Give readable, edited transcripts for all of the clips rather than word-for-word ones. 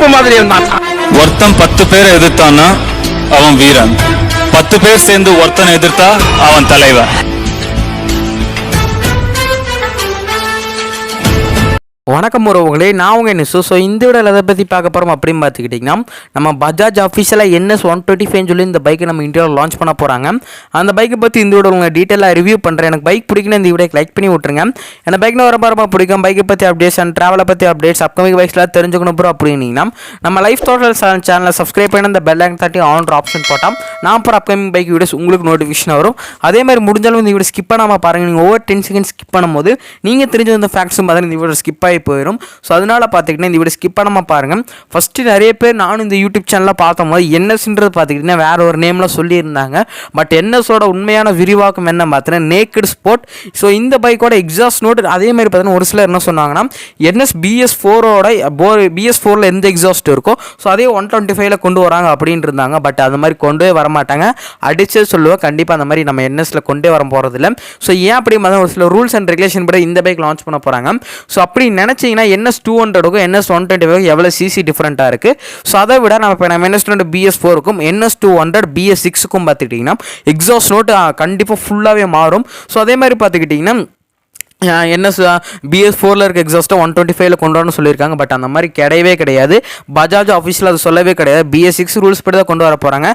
நெருப்பு மாதிரி இருந்தான். ஒருத்தன் 10 பேரை எதிர்த்தான்னா அவன் வீரன், 10 பேர் சேர்ந்து ஒருத்தனை எதிர்த்தா அவன் தலைவன். வணக்கம் உறவுகளே, நான் உங்கள் நிசு. ஸோ இந்த வீடியோவில் எதை பற்றி பார்க்க போகிறோம் அப்படின்னு பார்த்துக்கிட்டிங்கன்னா, நம்ம பஜாஜ் ஆஃபீஷியலாக NS125 சொல்லி இந்த பைக்கை நம்ம இந்தியாவில் லான்ச் பண்ண போகிறாங்க. அந்த பைக்கை பற்றி இந்த வீடியோ உங்களை டீட்டெயிலாக ரிவ்யூ பண்ணுறேன். எனக்கு பைக் பிடிக்கணும், இந்த வீடியோக்கு லைக் பண்ணி விட்ருங்க. எனக்கு பைக்கில் ரொம்ப பிடிக்கும். பைக்கை பற்றி அப்டேட்ஸ் அண்ட் ட்ராவலை பற்றி அப்டேட்ஸ் அப்கமிங் பைக்ஸ்லாம் தெரிஞ்சுக்கணும் ப்ரோ அப்படின்னீங்கன்னா நம்ம லைஃப் த்ராட்டல்ஸ் சேனலை சப்ஸ்கிரைப் பண்ணி அந்த பெல் ஐக்கன் தட்டி ஆன் ஆப்ஷன் போட்டால் நான் அப்புறம் அப்கமிங் பைக் வீடியோஸ் உங்களுக்கு நோட்டிஃபிகேஷன் வரும். அதே மாதிரி முடிஞ்சாலும் இந்த வீடியோ ஸ்கிப் பண்ணாமல் பாருங்கள். நீங்கள் ஓவர் 10 செகண்ட்ஸ் ஸ்கிப் பண்ணும்போது நீங்கள் தெரிஞ்ச இந்த ஃபேக்ட்ஸும் பார்த்தீங்கன்னா இந்த வீடியோ ஸ்கிப் ஆகி போயிடும். ஸோ அதனால் பார்த்துக்கிட்டீங்கன்னா இந்த வீடியோ ஸ்கிப் பண்ணாமல் பாருங்கள். ஃபஸ்ட்டு நிறைய பேர் நானும் இந்த யூடியூப் சேனலில் பார்த்தம்போது NSன்றது பார்த்துக்கிட்டிங்கன்னா வேறு ஒரு நேமில் சொல்லியிருந்தாங்க. பட் NSோட உண்மையான விரிவாக்கம் என்ன பார்த்தீங்கன்னா நேக்கட் ஸ்போர்ட். ஸோ இந்த பைக்கோட எக்ஸாஸ்ட் நோட் அதேமாதிரி பார்த்தீங்கன்னா ஒரு சிலர் என்ன சொன்னாங்கன்னா NS BS4ஓட BS4ல் எந்த எக்ஸாஸ்ட் இருக்கோ ஸோ அதே 125ல் கொண்டு வராங்க அப்படின்ட்டு இருந்தாங்க. பட் அது மாதிரி கொண்டே வரமாட்டாங்க. அடிச்சே சொல்லுவேன், கண்டிப்பாக அந்த மாதிரி நம்ம NSல கொண்டே வர போகிறதில்ல. ஸோ ஏன் அப்படி பார்த்தா ஒரு சில ரூல்ஸ் அண்ட் ரெகுலேஷன் படி இந்த பைக் லான்ச் பண்ண போகிறாங்க. ஸோ அப்படி நினச்சிங்கன்னா Ns200க்கும் Ns125க்கும் எவ்வளோ சிசி டிஃப்ரெண்ட்டாக இருக்குது. ஸோ அதை விட நம்ம Ns200 BS4க்கும் Ns200 BS6க்கும் பார்த்துக்கிட்டிங்கன்னா எக்ஸாஸ்ட் நோட் கண்டிப்பாக ஃபுல்லாகவே மாறும். ஸோ அதே மாதிரி பார்த்துக்கிட்டிங்கன்னா NS BS4ல் இருக்க எக்ஸாஸ்ட்டை 125ல் கொண்டு வரணும்னு சொல்லியிருக்காங்க. பட் அந்த மாதிரி கிடையாது. பஜாஜ் ஆஃபீஸில் அது சொல்லவே கிடையாது. BS6 ரூல்ஸ் படி தான் கொண்டு வர போகிறாங்க.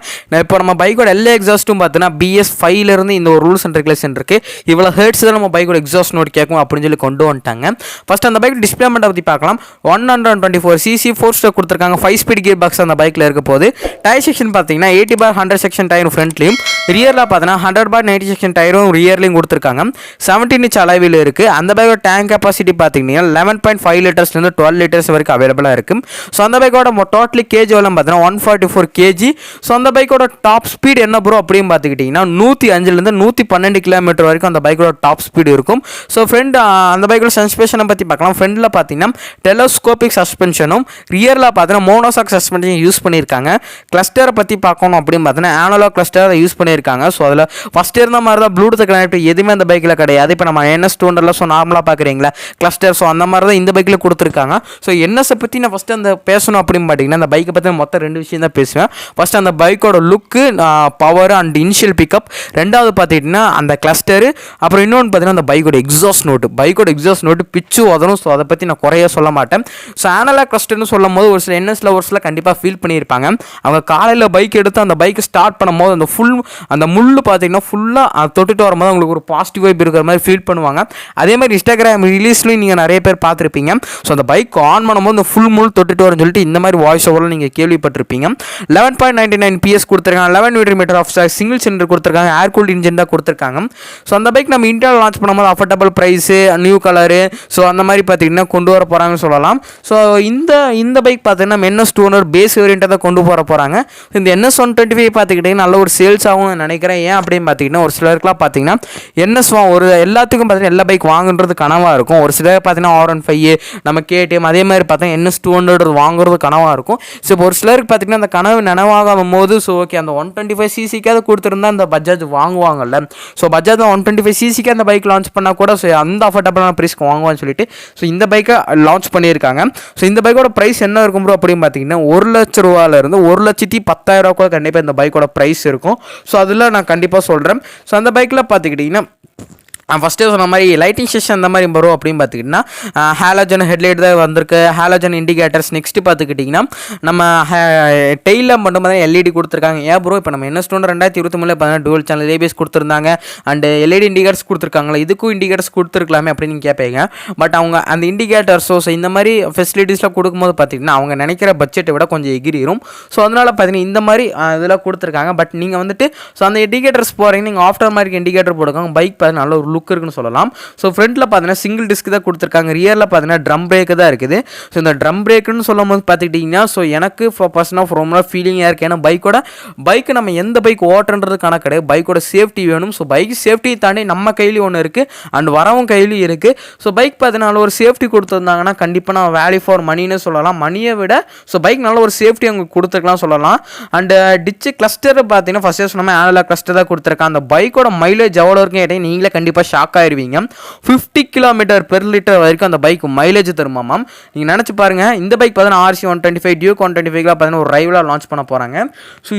இப்போ நம்ம பைக்கோட எல்லா எக்ஸாஸ்ட்டும் பார்த்தீங்கன்னா BS5லேருந்து இந்த ஒரு ரூல்ஸ் அண்ட் ரெகுலேஷன் இருக்குது. இவ்வளோ ஹெர்ட்ஸ் தான் நம்ம பைக்கோட எக்ஸாஸ்ட் நோட் கேட்கும் அப்படின்னு சொல்லி கொண்டு வந்துட்டாங்க. ஃபஸ்ட் அந்த பைக் டிஸ்பிளேமெண்ட்டை பற்றி பார்க்கலாம். 124cc 4 ஸ்ட்ரோக் கொடுத்துருக்காங்க. 5 ஸ்பீட் கியர் பாக்ஸ் அந்த பைக்கில் இருக்க போது. டயர் செக்ஷன் பார்த்தீங்கன்னா 80/100 செக்ஷன் டயரும் ஃப்ரண்ட்லையும், ரியரில் பார்த்தீங்கன்னா 100/90 செக்ஷன் டயரும் ரியர்லையும் கொடுத்துருக்காங்க. 17 இன்ச் அளவில் இருக்குது. அந்த பைக்கோட டேங்க் கெப்பாசிட்டி பார்த்தீங்கன்னா 11.5 லிட்டர்ஸ்லேருந்து 12 லிட்டர்ஸ் வரைக்கும் அவைலபிளாக இருக்குது. ஸோ அந்த பைக்கோட டோட்டலி கேஜி எவ்வளோ பார்த்தீங்கன்னா 144 kg. ஸோ அந்த பைக்கோட டாப் ஸ்பீட் என்ன ப்ரோ அப்படின்னு பார்த்துக்கிட்டிங்கன்னா 105லேருந்து 112 கிலோமீட்டர் வரைக்கும் அந்த பைக்கோட டாப் ஸ்பீடு இருக்கும். ஸோ ஃப்ரெண்ட் அந்த பைக்கோட சஸ்பென்ஷனை பற்றி பார்க்கலாம். ஃப்ரெண்டில் பார்த்தீங்கன்னா டெலஸ்கோபிக் சஸ்பென்ஷனும், ரியரில் பார்த்தீங்கன்னா மோனோசாக் சஸ்பென்ஷன் யூஸ் பண்ணியிருக்காங்க. கிளஸ்டரை பற்றி பார்க்கணும் அப்படின்னு பார்த்தீங்கன்னா ஆனலாக் கிளஸ்டர் யூஸ் பண்ணியிருக்காங்க. ஸோ அதில் ஃபஸ்ட் இருந்த மாதிரி தான் ப்ளூடூத் கனெக்ட் எதுவுமே அந்த பைக்கில் கிடையாது. இப்போ நம்ம Ns200 ஸோ நார்மலாக பார்க்குறீங்களா கிளஸ்டர், ஸோ அந்த மாதிரி தான் இந்த பைக்கில் கொடுத்துருக்காங்க. ஸோ NSஐ பற்றி நான் ஃபஸ்ட்டு அந்த பேசணும் அப்படின்னு பார்த்தீங்கன்னா அந்த பைக்கை பற்றி மொத்தம் 2 விஷயம் தான் பேசுவேன். ஃபஸ்ட்டு அந்த பைக்கோட லுக்கு, பவர் அண்ட் இனிஷியல் பிக்கப். ரெண்டாவது பார்த்துக்கிட்டிங்கன்னா அந்த கிளஸ்டரு. அப்புறம் இன்னொன்று பார்த்தீங்கன்னா அந்த பைக்கோட எக்ஸாஸ்ட் நோட்டு பிச்சு உதரும். ஸோ அதை பற்றி நான் குறைய சொல்ல மாட்டேன். ஸோ ஆனலாக் கிளஸ்டர்னு சொல்லும் போது ஒரு சில NSல ஒரு சில கண்டிப்பாக ஃபீல் பண்ணியிருப்பாங்க. அவங்க காலையில் பைக் எடுத்து அந்த பைக்கை ஸ்டார்ட் பண்ணும்போது அந்த முள்ளு பார்த்தீங்கன்னா ஃபுல்லாக தொட்டுட்டு வரும்போது அவங்களுக்கு ஒரு பாசிட்டிவ் வைப் இருக்கிற மாதிரி ஃபீல் பண்ணுவாங்க. அதே மாதிரி இன்ஸ்டாகிராம் ரிலீஸ்லையும் நீங்கள் நிறைய பேர் பார்த்துருப்பீங்க. ஸோ அந்த பைக் ஆன் பண்ணும்போது இந்த ஃபுல் முள் தொட்டுட்டு வரும்னு சொல்லிட்டு இந்த மாதிரி வாய்ஸ் ஓவரில் நீங்கள் கேள்விப்பட்டிருப்பீங்க. 11.99 PS கொடுத்துருக்காங்க. 11 Nm ஆஃப் சிங்கிள் சிலிண்டர் கொடுத்துருக்காங்க. ஏர் கூல்ட் இன்ஜின் தான் கொடுத்துருக்காங்க. ஸோ அந்த பைக் நம்ம இந்தியாவில் லான்ச் பண்ணும்போது affordable price, new colour, so அந்த மாதிரி பார்த்தீங்கன்னா கொண்டு வர போகிறாங்கன்னு சொல்லலாம். ஸோ இந்த பைக் பார்த்தீங்கன்னா Ns200 பேஸ் வேரியண்ட்டை தான் கொண்டு போகிறாங்க. இந்த Ns125 பார்த்துக்கிட்டிங்கன்னா நல்ல ஒரு சேல்ஸ் ஆகும்னு நினைக்கிறேன். ஏன் அப்படின்னு பார்த்தீங்கன்னா ஒரு சிலருக்குலாம் பார்த்தீங்கன்னா NS ஒரு எல்லாத்துக்கும் பார்த்தீங்கன்னா எல்லா பைக் வாங்குன்றது கனவாக இருக்கும். ஒரு சிலர் பார்த்தீங்கன்னா R15 நம்ம KTM அதே மாதிரி பார்த்தீங்கன்னா Ns200 வாங்குறது கனவாக இருக்கும். ஸோ இப்போ ஒரு சிலருக்கு பார்த்தீங்கன்னா அந்த கனவு நனவாகும் போது ஸோ ஓகே அந்த 125cc கொடுத்துருந்தா அந்த பஜாஜ் வாங்குவாங்கல்ல. ஸோ பஜாஜ் 125cc அந்த பைக் லான்ச் பண்ணால் கூட ஸோ அந்த அஃபோர்டபுளான ப்ரைஸ்க்கு வாங்குவான்னு சொல்லிட்டு ஸோ இந்த பைக்கை லான்ச் பண்ணியிருக்காங்க. ஸோ இந்த பைக்கோட ப்ரைஸ் என்ன இருக்கும் ப்ரோ அப்படின்னு பார்த்தீங்கன்னா 1 லட்ச ரூபாயிலிருந்து 1,10,000 கூட கண்டிப்பாக இந்த பைக்கோட ப்ரைஸ் இருக்கும். ஸோ அதில் நான் கண்டிப்பாக சொல்கிறேன். ஸோ அந்த பைக்கில் பார்த்துக்கிட்டிங்கன்னா ஃபஸ்ட்டே சொன்ன மாதிரி லைட்டிங் செஷன் அந்த மாதிரி வரும் அப்படின்னு பார்த்துக்கிட்டிங்கன்னா ஹாலஜன் ஹெட்லைட் தான் வந்திருக்கு. Halogen indicators. நெக்ஸ்ட்டு பார்த்துக்கிட்டிங்கன்னா நம்ம டெய்லில் மட்டும் பார்த்தீங்கன்னா LED கொடுத்துருக்காங்க. ஏன் ப்ரோ இப்போ நம்ம Ns200 2023 பார்த்தீங்கன்னா டுவல் சேனல் ABS கொடுத்துருந்தாங்க அண்ட் LED இண்டிகேட்டர்ஸ் கொடுத்துருக்காங்களா, இதுக்கும் இண்டிகேட்டர்ஸ் கொடுத்துருக்கலாமே அப்படின்னு நீங்கள் கேட்பீங்க. பட் அவங்க அந்த இண்டிகேட்டர்ஸோ ஸோ இந்த மாதிரி ஃபெசிலிட்டிஸ்லாம் கொடுக்கும்போது பார்த்திங்கன்னா அவங்க நினைக்கிற பட்ஜெட்டை விட கொஞ்சம் எகிரிடும். ஸோ அதனால் பார்த்தீங்கன்னா இந்த மாதிரி இதெல்லாம் கொடுத்துருக்காங்க. பட் நீங்கள் வந்துட்டு ஸோ அந்த இண்டிகேட்டர்ஸ் போகிறீங்க, நீங்கள் ஆஃப்டர் மார்க்கெட் இண்டிகேட்டர் போடுவாங்க. பைக் பார்த்தீங்கன்னா நல்ல ஒரு லுக் இருக்குன்னு சொல்லலாம். ஸோ ஃப்ரண்ட்டில் பார்த்தீங்கன்னா சிங்கிள் டிஸ்க் தான் கொடுத்துருக்காங்க. ரியரில் பார்த்தீங்கன்னா ட்ரம் பிரேக்கு தான் இருக்குது. ஸோ இந்த ட்ரம் பிரேக்குன்னு சொல்லும் போது பார்த்துக்கிட்டிங்கன்னா ஸோ எனக்கு பர்சனலாக ரொம்ப ஃபீலிங்காக இருக்குது. ஏன்னா பைக்கு நம்ம எந்த பைக் ஓட்டுறது கணக்கு கிடையாது. பைக்கோட சேஃப்டி வேணும். ஸோ பைக் சேஃப்டியை தாண்டி நம்ம கையிலையும் ஒன்று இருக்குது அண்ட் வரவும் கையிலையும் இருக்குது. ஸோ பைக் பார்த்தீங்கன்னா ஒரு சேஃப்டி கொடுத்துருந்தாங்கன்னா கண்டிப்பாக நான் வேல்யூ ஃபார் மணின்னு சொல்லலாம். மணியை விட ஸோ பைக் நல்ல ஒரு சேஃப்டி அவங்க கொடுத்துருக்கலாம் சொல்லலாம். அண்டு டிச்சு கிளஸ்டர் பார்த்தீங்கன்னா ஃபஸ்ட்டே சொன்னால் ஆனலாக் கிளஸ்டர் தான் கொடுத்துருக்காங்க. அந்த பைக்கோட மைலேஜ் எவ்வளோ இருக்குன்னு கேட்டீங்க நீங்களே கண்டிப்பாக கண்டிப்பாக ஷாக் ஆயிருவீங்க. 50 km/லிட்டர் வரைக்கும் அந்த பைக் மைலேஜ் தருமாம். நீங்கள் நினச்சி பாருங்கள், இந்த பைக் பார்த்தீங்கன்னா RC 125 டியூக் 125 பார்த்தீங்கன்னா ஒரு ரைவலாக லான்ச் பண்ண போகிறாங்க. ஸோ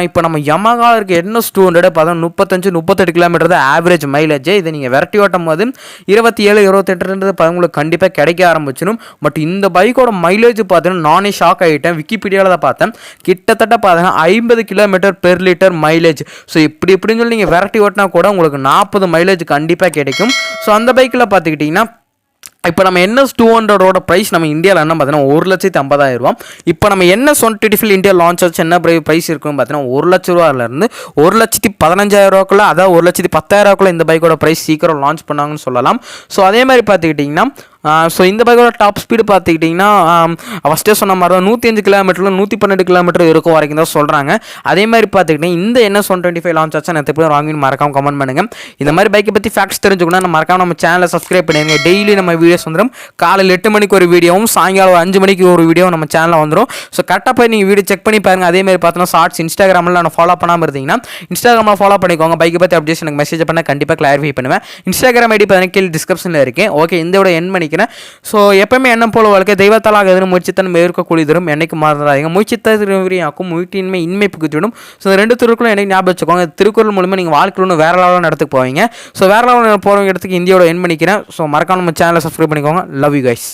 இப்போ நம்ம Yamaha இருக்க NS200 பார்த்தீங்கன்னா 35-38 km தான் ஆவரேஜ் மைலேஜ். இதை நீங்கள் விரட்டி ஓட்டும் போது 27-28 உங்களுக்கு கண்டிப்பாக கிடைக்க ஆரம்பிச்சிடும். பட் இந்த பைக்கோட மைலேஜ் பார்த்தீங்கன்னா நானே ஷாக் ஆகிட்டேன். விக்கிபீடியாவில் தான் பார்த்தேன், கிட்டத்தட்ட பார்த்தீங்கன்னா 50 km/லிட்டர் மைலேஜ். ஸோ இப்படின்னு சொல்லி நீங்கள் விரட்டி ஓட்டினா கூட உங்களுக்கு 40 மைலேஜ் கண்டிப்பாக கிடைக்கும். ஸோ அந்த பைக்கில் பார்த்துக்கிட்டிங்கன்னா இப்போ நம்ம NS200 ப்ரைஸ் நம்ம இந்தியாவில் என்ன பார்த்தீங்கன்னா 1,50,000. இப்போ நம்ம NS125 இந்தியா லான்ச் ஆச்சு என்ன ப்ரைஸ் இருக்குன்னு பார்த்தீங்கன்னா 1,00,000 ரூபாயிலேருந்து 1,15,000 அதாவது 1,10,000 இந்த பைக்கோட ப்ரைஸ் சீக்கிரம் லான்ச் பண்ணாங்கன்னு சொல்லலாம். ஸோ அதே மாதிரி பார்த்துக்கிட்டிங்கன்னா ஸோ இந்த பைக்கோட டாப் ஸ்பீடு பார்த்துக்கிட்டிங்கன்னா ஃபஸ்ட்டே சொன்ன மாதிரி தான் 105 km 112 km இருக்கும் வரைக்கும் தான் சொல்கிறாங்க. அதே மாதிரி பார்த்துக்கிட்டிங்கன்னா இந்த NS125 லான்ச் ஆச்சா நான் எப்படி வாங்கின்னு மறக்காமல் கமெண்ட் பண்ணுங்கள். இந்த மாதிரி பைக்கை பற்றி ஃபேக்ட்ஸ் தெரிஞ்சுக்கணும் மறக்காம நம்ம சேனலை சப்ஸ்கிரைப் பண்ணிடுங்க. டெய்லி நம்ம வீடியோஸ் வந்துடும். காலையில் 8 மணிக்கு ஒரு வீடியோவும் சாயங்காலம் 5 மணிக்கு ஒரு வீடியோ நம்ம சேனலில் வந்துடும். ஸோ கரெக்டாக போய் நீங்கள் வீடியோ செக் பண்ணி பாருங்கள். அதே மாதிரி பார்த்தோன்னா ஷார்ட்ஸ் இன்ஸ்டாகிராமில் நான் ஃபாலோ பண்ணாமல் இருந்தீங்கன்னா இன்ஸ்டாகிராமில் ஃபாலோ பண்ணிக்கோங்க. பைக்கை பற்றி அப்டேஷன் எனக்கு மெசேஜ் பண்ணால் கண்டிப்பாக கிளாரிஃபை பண்ணுவேன். இன்ஸ்டாகிராம் ஐடி பார்த்தீங்கன்னா கீழே டிஸ்கிரிப்ஷனில் இருக்கேன். ஓகே, இந்த விட என் பண்ணிக்கிறேன். ஸோ எப்பவுமே என்ன போல வாழ்க்கை தெய்வத்தால் ஆகுதுன்னு முயற்சித்தன் மேற்கக்கூடியதும் என்னைக்கு மாறாதீங்க. முயற்சித்தாக்கும் முயற்சியின்மை இன்மை புகுத்திவிடும். ஸோ 2 திருக்குறளும் எனக்கு ஞாபகம் வச்சுக்கோங்க. திருக்குறள் மூலமாக நீங்கள் வாழ்க்கையில் வேற லெவலில் இடத்துக்கு போவீங்க. ஸோ வேற லெவலில் போகிற இடத்துக்கு இந்தியோட என் பண்ணிக்கிறேன். ஸோ மறக்காம நம்ம சேனலை சப்ஸ்கிரைப் பண்ணிக்கோங்க. Love you guys.